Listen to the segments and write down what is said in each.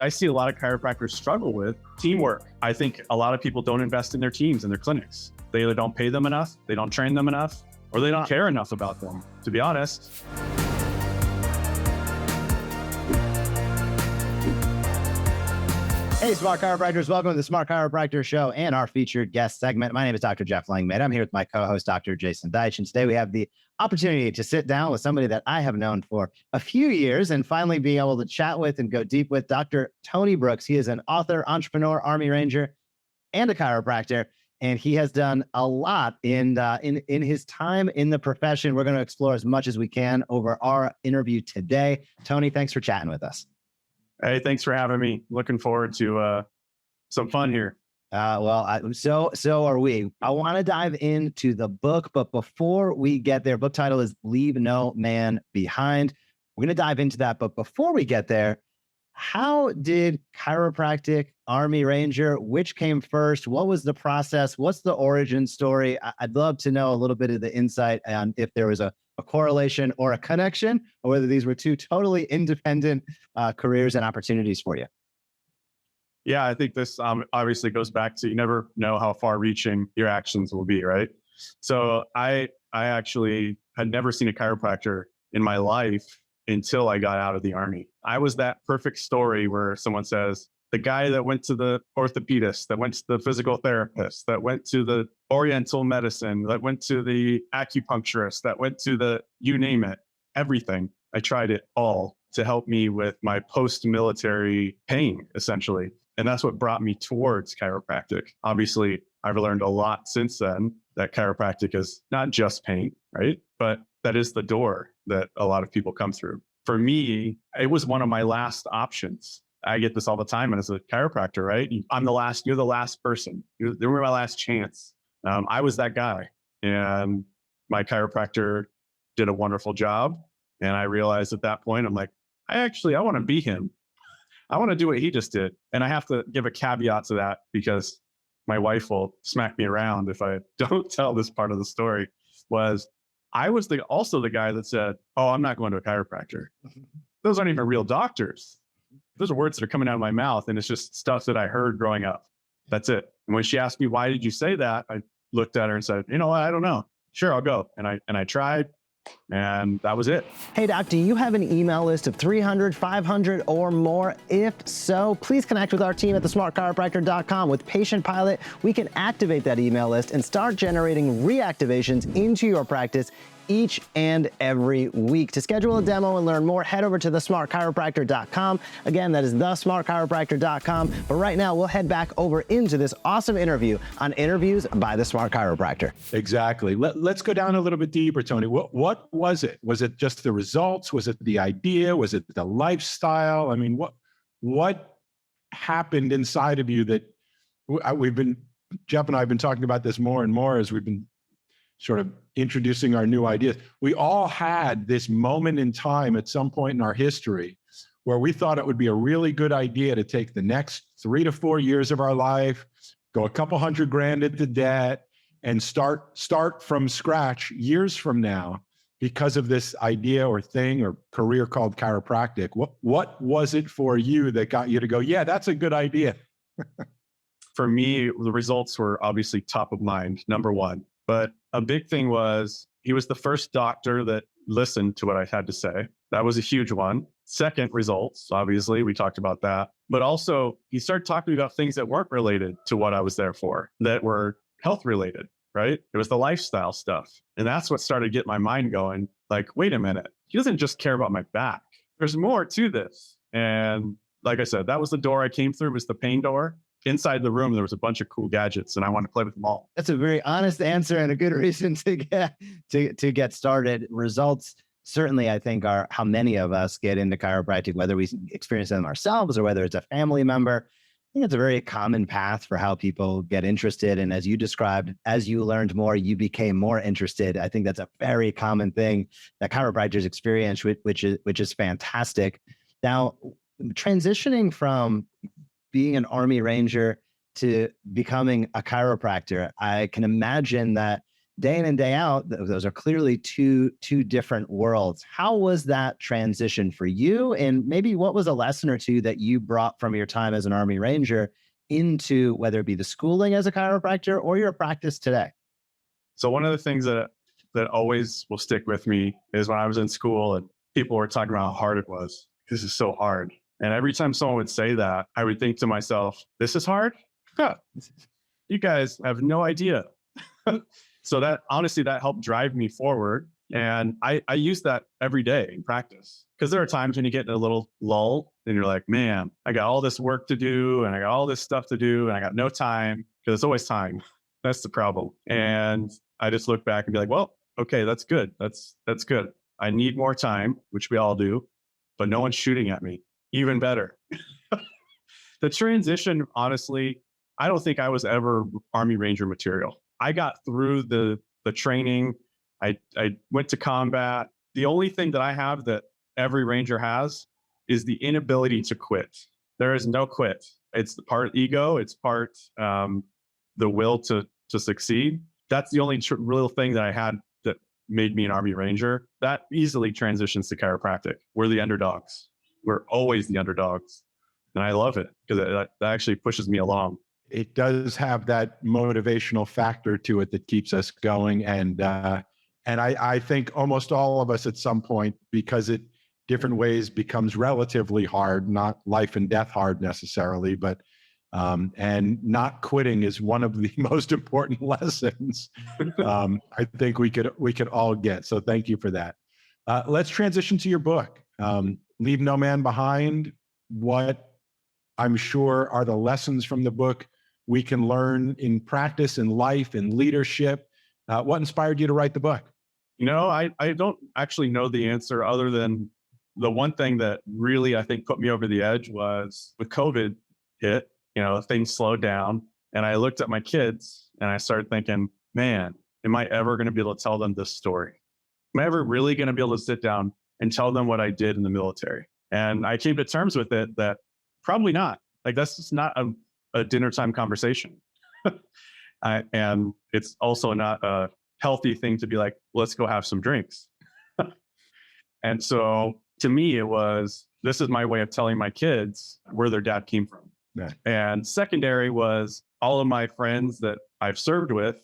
I see a lot of chiropractors struggle with teamwork. I think a lot of people don't invest in their teams and their clinics. They either don't pay them enough, they don't train them enough, or they don't care enough about them, to be honest. Hey, Smart Chiropractors. Welcome to the Smart Chiropractor Show and our featured guest segment. My name is Dr. Jeff Langmaid. I'm here with my co-host, Dr. Jason Deitch. And today we have the opportunity to sit down with somebody that I have known for a few years and finally be able to chat with and go deep with Dr. Tony Brooks. He is an author, entrepreneur, Army Ranger, and a chiropractor. And he has done a lot in his time in the profession. We're going to explore as much as we can over our interview today. Tony, thanks for chatting with us. Hey, thanks for having me. Looking forward to some fun here. So are we. I want to dive into the book, but before we get there, book title is Leave No Man Behind. We're going to dive into that. But before we get there, how did chiropractic, Army Ranger, which came first? What was the process? What's the origin story? I'd love to know a little bit of the insight on if there was a correlation or a connection, or whether these were two totally independent careers and opportunities for you. Yeah, I think this obviously goes back to you never know how far reaching your actions will be, right? So I actually had never seen a chiropractor in my life until I got out of the Army. I was that perfect story where someone says, the guy that went to the orthopedist, that went to the physical therapist, that went to the oriental medicine, that went to the acupuncturist, that went to the, you name it, everything. I tried it all to help me with my post-military pain, essentially. And that's what brought me towards chiropractic. Obviously, I've learned a lot since then that chiropractic is not just pain, right? But that is the door that a lot of people come through. For me, it was one of my last options. I get this all the time. And as a chiropractor, right? You're the last person. They were my last chance. I was that guy. And my chiropractor did a wonderful job. And I realized at that point, I'm like, I want to be him. I want to do what he just did. And I have to give a caveat to that because my wife will smack me around if I don't tell this part of the story. I was also the guy that said, oh, I'm not going to a chiropractor. Those aren't even real doctors. Those are words that are coming out of my mouth. And it's just stuff that I heard growing up. That's it. And when she asked me, why did you say that? I looked at her and said, you know what? I don't know. Sure, I'll go. And I tried. And that was it. Hey, Doc, do you have an email list of 300, 500 or more? If so, please connect with our team at thesmartchiropractor.com. With Patient Pilot, we can activate that email list and start generating reactivations into your practice each and every week. To schedule a demo and learn more, head over to thesmartchiropractor.com. Again, that is thesmartchiropractor.com. But right now, we'll head back over into this awesome interview on Interviews by the Smart Chiropractor. Exactly. Let's go down a little bit deeper, Tony. What was it? Was it just the results? Was it the idea? Was it the lifestyle? I mean, what happened inside of you that Jeff and I have been talking about this more and more as we've been sort of introducing our new ideas. We all had this moment in time at some point in our history where we thought it would be a really good idea to take the next 3 to 4 years of our life, go a couple $100,000 into debt, and start from scratch years from now because of this idea or thing or career called chiropractic. What was it for you that got you to go, yeah, that's a good idea? For me, the results were obviously top of mind, number one. But a big thing was he was the first doctor that listened to what I had to say. That was a huge one. Second, results, obviously, we talked about that. But also, he started talking about things that weren't related to what I was there for, that were health related, right? It was the lifestyle stuff. And that's what started getting my mind going. Like, wait a minute, he doesn't just care about my back. There's more to this. And like I said, that was the door I came through, was the pain door. Inside the room, there was a bunch of cool gadgets and I wanted to play with them all. That's a very honest answer and a good reason to get started. Results certainly, I think, are how many of us get into chiropractic, whether we experience them ourselves or whether it's a family member. I think it's a very common path for how people get interested. And as you described, as you learned more, you became more interested. I think that's a very common thing that chiropractors experience, which is fantastic. Now, transitioning from being an Army Ranger to becoming a chiropractor, I can imagine that day in and day out, those are clearly two different worlds. How was that transition for you? And maybe what was a lesson or two that you brought from your time as an Army Ranger into whether it be the schooling as a chiropractor or your practice today? So one of the things that always will stick with me is when I was in school and people were talking about how hard it was. This is so hard. And every time someone would say that, I would think to myself, this is hard? Huh. You guys have no idea. So that honestly, that helped drive me forward. And I use that every day in practice, because there are times when you get in a little lull and you're like, man, I got all this work to do and I got all this stuff to do and I got no time, because it's always time. That's the problem. And I just look back and be like, well, okay, that's good. That's good. I need more time, which we all do, but no one's shooting at me. Even better. The transition, honestly, I don't think I was ever Army Ranger material. I got through the training. I went to combat. The only thing that I have that every Ranger has is the inability to quit. There is no quit. It's part ego. It's part the will to succeed. That's the only real thing that I had that made me an Army Ranger. That easily transitions to chiropractic. We're the underdogs. We're always the underdogs. And I love it because that actually pushes me along. It does have that motivational factor to it that keeps us going. And I think almost all of us at some point, because it different ways becomes relatively hard, not life and death hard necessarily, but and not quitting is one of the most important lessons I think we could all get. So thank you for that. Let's transition to your book, Leave No Man Behind. What I'm sure are the lessons from the book we can learn in practice, in life, in leadership. What inspired you to write the book? I don't actually know the answer, other than the one thing that really, I think, put me over the edge was with COVID hit, things slowed down. And I looked at my kids and I started thinking, man, am I ever going to be able to tell them this story? Am I ever really going to be able to sit down and tell them what I did in the military? And I came to terms with it that probably not. Like, that's just not a dinner time conversation. And it's also not a healthy thing to be like, let's go have some drinks. And so to me, it was, this is my way of telling my kids where their dad came from. Yeah. And secondary was all of my friends that I've served with,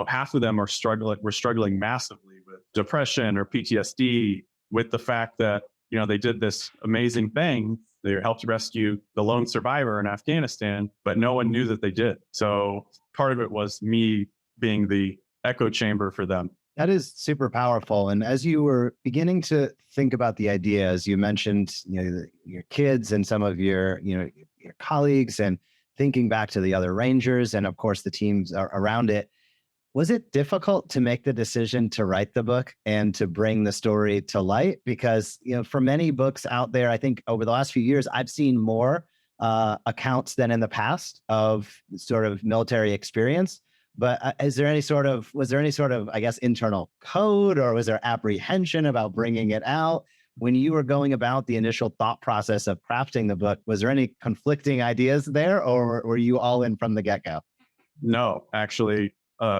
half of them were struggling massively with depression or PTSD, with the fact that, they did this amazing thing. They helped rescue the lone survivor in Afghanistan, but no one knew that they did. So part of it was me being the echo chamber for them. That is super powerful. And as you were beginning to think about the idea, as you mentioned, your kids and some of your colleagues, and thinking back to the other Rangers and of course the teams around it, was it difficult to make the decision to write the book and to bring the story to light? Because, for many books out there, I think over the last few years, I've seen more accounts than in the past of sort of military experience. But was there any sort of, I guess, internal code, or was there apprehension about bringing it out? When you were going about the initial thought process of crafting the book, was there any conflicting ideas there, or were you all in from the get-go? No, actually,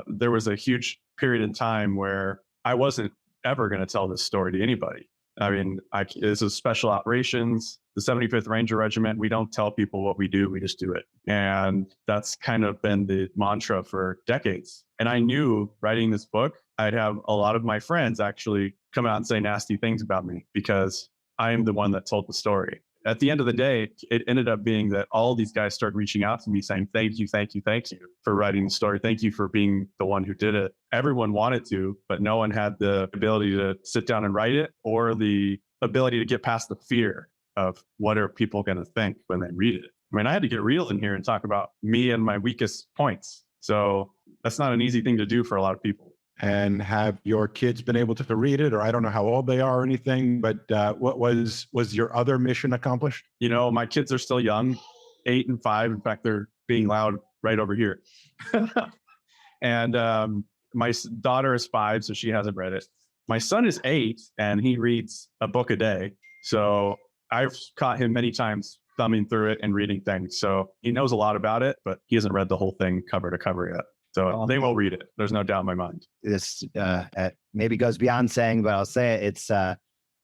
there was a huge period in time where I wasn't ever going to tell this story to anybody. I mean, this is special operations, the 75th Ranger Regiment. We don't tell people what we do. We just do it. And that's kind of been the mantra for decades. And I knew writing this book, I'd have a lot of my friends actually come out and say nasty things about me because I am the one that told the story. At the end of the day, it ended up being that all these guys started reaching out to me saying, thank you for writing the story. Thank you for being the one who did it. Everyone wanted to, but no one had the ability to sit down and write it, or the ability to get past the fear of what are people going to think when they read it. I mean, I had to get real in here and talk about me and my weakest points. So that's not an easy thing to do for a lot of people. And have your kids been able to read it? Or I don't know how old they are or anything, but what was your other mission accomplished? My kids are still young, 8 and 5. In fact, they're being loud right over here. And my daughter is 5, so she hasn't read it. My son is 8, and he reads a book a day. So I've caught him many times thumbing through it and reading things. So he knows a lot about it, but he hasn't read the whole thing cover to cover yet. So they will read it. There's no doubt in my mind. This maybe goes beyond saying, but I'll say it. It's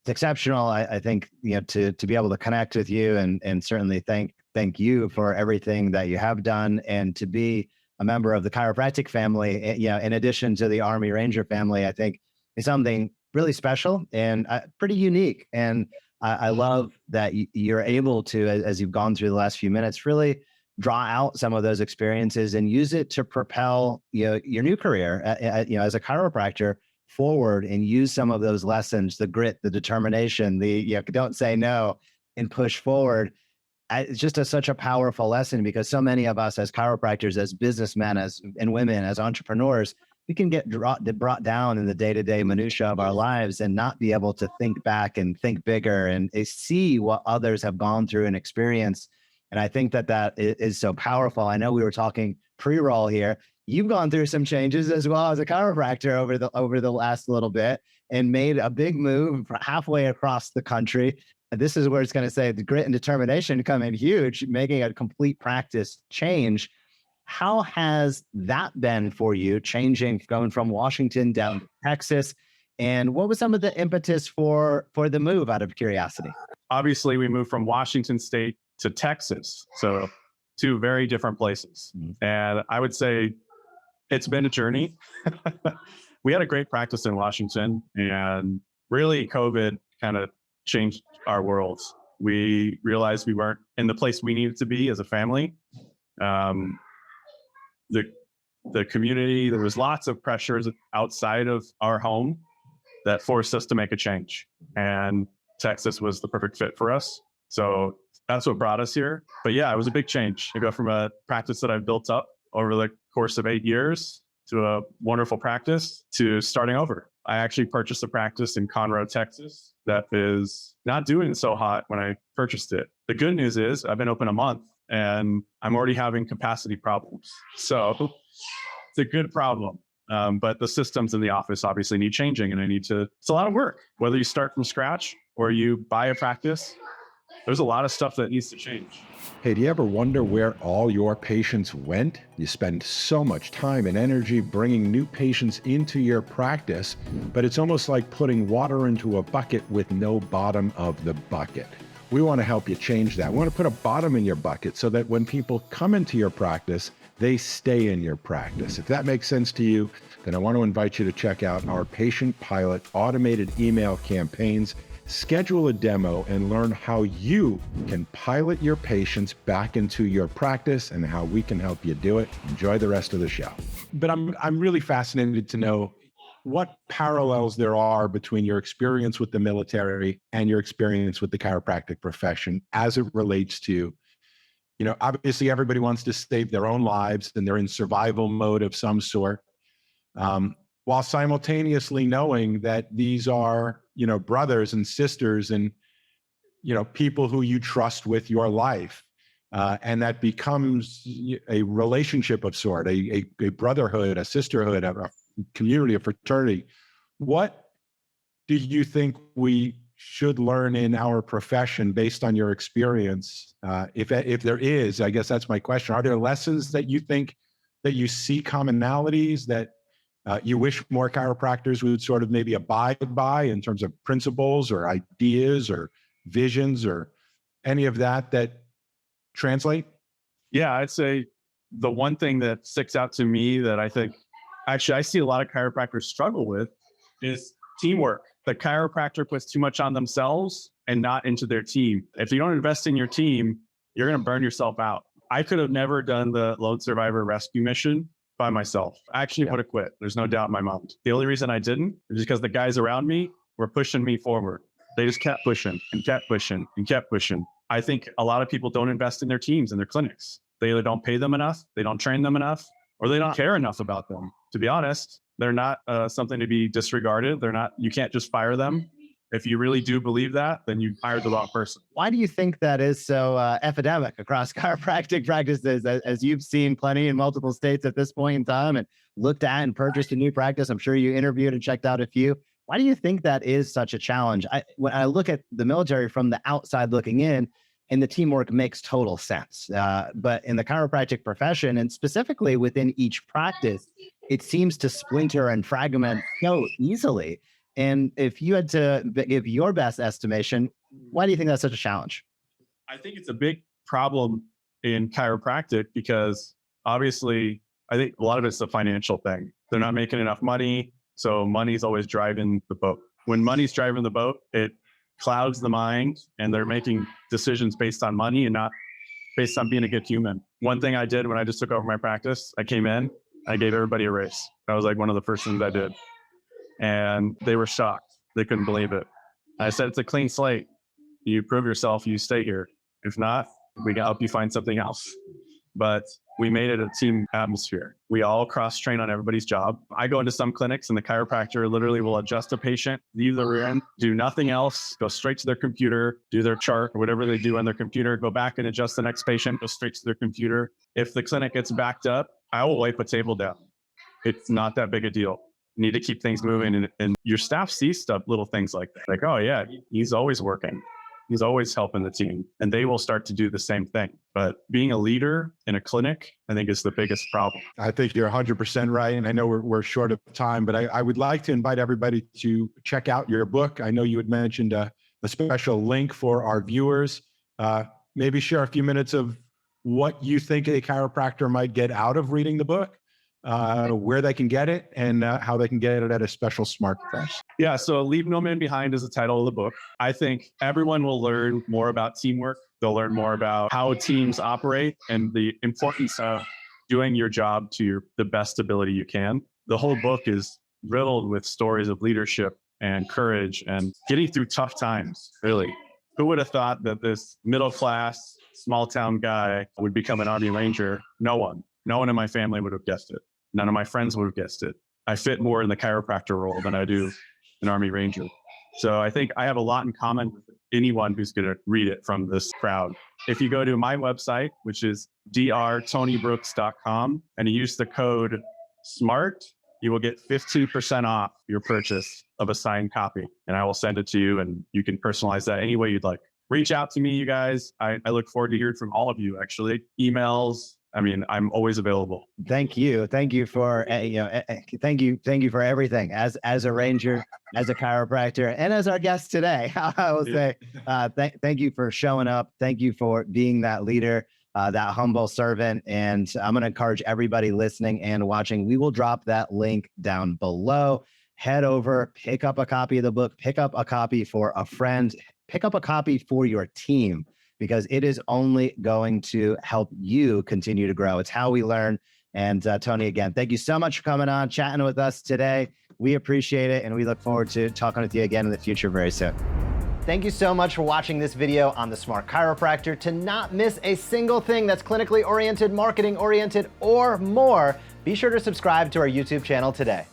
exceptional. I think, to be able to connect with you and certainly thank you for everything that you have done, and to be a member of the chiropractic family, in addition to the Army Ranger family, I think is something really special and pretty unique. And I love that you're able to, as you've gone through the last few minutes, really draw out some of those experiences and use it to propel your new career, as a chiropractor forward, and use some of those lessons, the grit, the determination, the don't say no and push forward. It's just such a powerful lesson, because so many of us as chiropractors, as businessmen, and women, as entrepreneurs, we can get brought down in the day-to-day minutia of our lives and not be able to think back and think bigger and see what others have gone through and experienced. And I think that is so powerful. I know we were talking pre-roll here. You've gone through some changes as well as a chiropractor over the last little bit, and made a big move halfway across the country. And this is where it's going to say the grit and determination come in huge, making a complete practice change. How has that been for you, going from Washington down to Texas? And what was some of the impetus for the move, out of curiosity? Obviously, we moved from Washington State to Texas. So 2 very different places. And I would say it's been a journey. We had a great practice in Washington, and really COVID kind of changed our worlds. We realized we weren't in the place we needed to be as a family. The community, there was lots of pressures outside of our home that forced us to make a change. And Texas was the perfect fit for us. So that's what brought us here. But yeah, it was a big change to go from a practice that I've built up over the course of 8 years to a wonderful practice to starting over. I actually purchased a practice in Conroe, Texas that is not doing so hot when I purchased it. The good news is I've been open a month and I'm already having capacity problems. So it's a good problem. But the systems in the office obviously need changing, and it's a lot of work. Whether you start from scratch or you buy a practice, there's a lot of stuff that needs to change. Hey, do you ever wonder where all your patients went? You spend so much time and energy bringing new patients into your practice, but it's almost like putting water into a bucket with no bottom of the bucket. We want to help you change that. We want to put a bottom in your bucket so that when people come into your practice, they stay in your practice. If that makes sense to you, then I want to invite you to check out our Patient Pilot automated email campaigns. Schedule a demo and learn how you can pilot your patients back into your practice and how we can help you do it. Enjoy the rest of the show. But I'm really fascinated to know what parallels there are between your experience with the military and your experience with the chiropractic profession as it relates to, obviously everybody wants to save their own lives and they're in survival mode of some sort. While simultaneously knowing that these are, brothers and sisters and, people who you trust with your life. And that becomes a relationship of sort, a brotherhood, a sisterhood, a community, a fraternity. What do you think we should learn in our profession based on your experience? If there is, I guess that's my question. Are there lessons that you think that you see commonalities that you wish more chiropractors would sort of maybe abide by in terms of principles or ideas or visions or any of that translate? Yeah, I'd say the one thing that sticks out to me that I think actually I see a lot of chiropractors struggle with is teamwork. The chiropractor puts too much on themselves and not into their team. If you don't invest in your team, you're going to burn yourself out. I could have never done the lone survivor rescue mission by myself. I actually would have quit. There's no doubt in my mind. The only reason I didn't is because the guys around me were pushing me forward. They just kept pushing and kept pushing and kept pushing. I think a lot of people don't invest in their teams and their clinics. They either don't pay them enough, they don't train them enough, or they don't care enough about them. To be honest, they're not something to be disregarded. You can't just fire them. If you really do believe that, then you hired the wrong person. Why do you think that is so epidemic across chiropractic practices, as you've seen plenty in multiple states at this point in time and looked at and purchased a new practice? I'm sure you interviewed and checked out a few. Why do you think that is such a challenge? When I look at the military from the outside looking in, and the teamwork makes total sense. But in the chiropractic profession, and specifically within each practice, it seems to splinter and fragment so easily. And if you had to give your best estimation, why do you think that's such a challenge? I think it's a big problem in chiropractic because obviously I think a lot of it's a financial thing. They're not making enough money. So money's always driving the boat. When money's driving the boat, it clouds the mind and they're making decisions based on money and not based on being a good human. One thing I did when I just took over my practice, I came in, I gave everybody a raise. That was like one of the first things I did. And they were shocked. They couldn't believe it. I said, it's a clean slate. You prove yourself, you stay here. If not, we can help you find something else. But we made it a team atmosphere. We all cross-train on everybody's job. I go into some clinics and the chiropractor literally will adjust a patient, leave the room, do nothing else, go straight to their computer, do their chart or whatever they do on their computer, go back and adjust the next patient, go straight to their computer. If the clinic gets backed up, I will wipe a table down. It's not that big a deal. You need to keep things moving. And your staff sees stuff, little things like that. Like, oh yeah, he's always working. He's always helping the team, and they will start to do the same thing. But being a leader in a clinic, I think, is the biggest problem. I think you're 100% right. And I know we're short of time, but I would like to invite everybody to check out your book. I know you had mentioned a special link for our viewers. Maybe share a few minutes of what you think a chiropractor might get out of reading the book, where they can get it, and how they can get it at a special smart price. Yeah, so Leave No Man Behind is the title of the book. I think everyone will learn more about teamwork. They'll learn more about how teams operate and the importance of doing your job to the best ability you can. The whole book is riddled with stories of leadership and courage and getting through tough times, really. Who would have thought that this middle-class, small-town guy would become an Army Ranger? No one. No one in my family would have guessed it. None of my friends would have guessed it. I fit more in the chiropractor role than I do an Army Ranger. So I think I have a lot in common with anyone who's going to read it from this crowd. If you go to my website, which is drtonybrooks.com, and you use the code SMART, you will get 15% off your purchase of a signed copy. And I will send it to you, and you can personalize that any way you'd like. Reach out to me, you guys. I look forward to hearing from all of you, actually. Emails. I mean, I'm always available. Thank you. Thank you for, thank you for everything as a Ranger, as a chiropractor, and as our guest today. I will say, thank you for showing up. Thank you for being that leader, that humble servant. And I'm going to encourage everybody listening and watching. We will drop that link down below. Head over, pick up a copy of the book, pick up a copy for a friend, pick up a copy for your team, because it is only going to help you continue to grow. It's how we learn. And Tony, again, thank you so much for coming on, chatting with us today. We appreciate it, and we look forward to talking with you again in the future very soon. Thank you so much for watching this video on The Smart Chiropractor. To not miss a single thing that's clinically oriented, marketing oriented, or more, be sure to subscribe to our YouTube channel today.